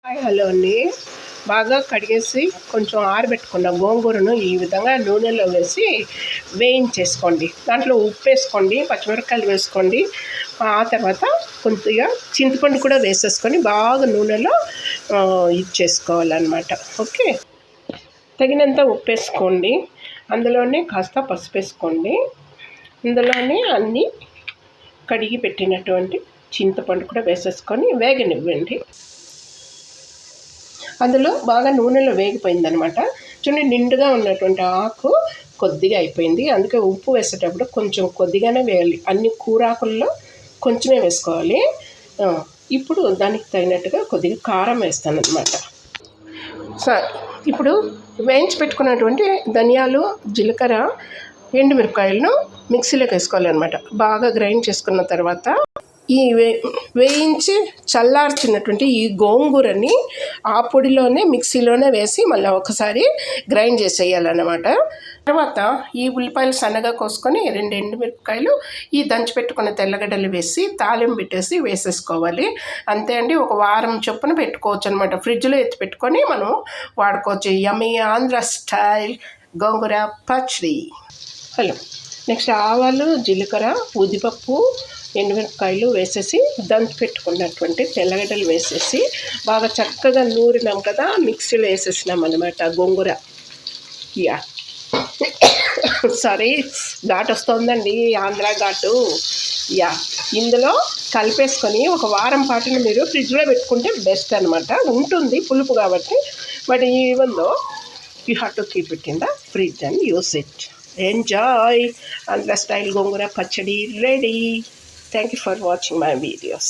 Hi hello అండి. బాగా కడిగేసి కొంచెం ఆరబెట్టుకున్న గోంగూరను ఈ విధంగా నూనెలో వేసి వేయించేసుకోండి. దాంట్లో ఉప్పు వేసుకోండి, పచ్చిమిరపకాయలు వేసుకోండి. ఆ తర్వాత కొద్దిగా చింతపండు కూడా వేసేసుకొని బాగా నూనెలో ఇచ్చేసుకోవాలన్నమాట. ఓకే, తగినంత ఉప్పు వేసుకోండి. అందులోనే కాస్త పసుపు వేసుకోండి. ఇందులోనే అన్నీ కడిగి పెట్టినటువంటి చింతపండు కూడా వేసేసుకొని వేగనివ్వండి. అందులో బాగా నూనెలో వేగిపోయిందనమాట. చూడండి, నిండుగా ఉన్నటువంటి ఆకు కొద్దిగా అయిపోయింది. అందుకే ఉప్పు వేసేటప్పుడు కొంచెం కొద్దిగానే వేయాలి. అన్ని కూరాకుల్లో కొంచెమే వేసుకోవాలి. ఇప్పుడు దానికి తగినట్టుగా కొద్దిగా కారం వేస్తాను అనమాట. ఇప్పుడు వేయించి పెట్టుకున్నటువంటి ధనియాలు, జీలకర్ర, ఎండుమిరపకాయలను మిక్సీలోకి వేసుకోవాలన్నమాట. బాగా గ్రైండ్ చేసుకున్న తర్వాత ఈ వేయించి చల్లార్చినటువంటి ఈ గోంగూరని ఆ పొడిలోనే మిక్సీలోనే వేసి మళ్ళీ ఒకసారి గ్రైండ్ చేసేయాలన్నమాట. తర్వాత ఈ ఉల్లిపాయలు సన్నగా కోసుకొని 2 ఎండుమిరపకాయలు, ఈ దంచి పెట్టుకున్న తెల్లగడ్డలు వేసి తాలింపు పెట్టేసి వేసేసుకోవాలి. అంతే అండి. ఒక వారం చొప్పున పెట్టుకోవచ్చు అనమాట. ఫ్రిడ్జ్లో ఎత్తి పెట్టుకొని మనం వాడుకోవచ్చు. యమ్మీ ఆంధ్ర స్టైల్ గోంగూర పచ్చడి. హలో, నెక్స్ట్ ఆవాలు, జీలకర్ర, ఉద్దిపప్పు, ఎండుమిరపకాయలు వేసేసి దంచి పెట్టుకున్నటువంటి తెల్లగడ్డలు వేసేసి బాగా చక్కగా నూరినాం కదా, మిక్సీలో వేసేసినాం అనమాట గోంగూర. యా సారీ, ఘాటు వస్తుందండి, ఆంధ్ర ఘాటు. యా, ఇందులో కలిపేసుకొని ఒక వారం పాటును మీరు ఫ్రిడ్జ్లో పెట్టుకుంటే బెస్ట్ అనమాట. ఉంటుంది పులుపు కాబట్టి, but even though you have to keep it in the fridge and use it. Enjoy. Andhra style gongura pachadi ready. Thank you for watching my videos.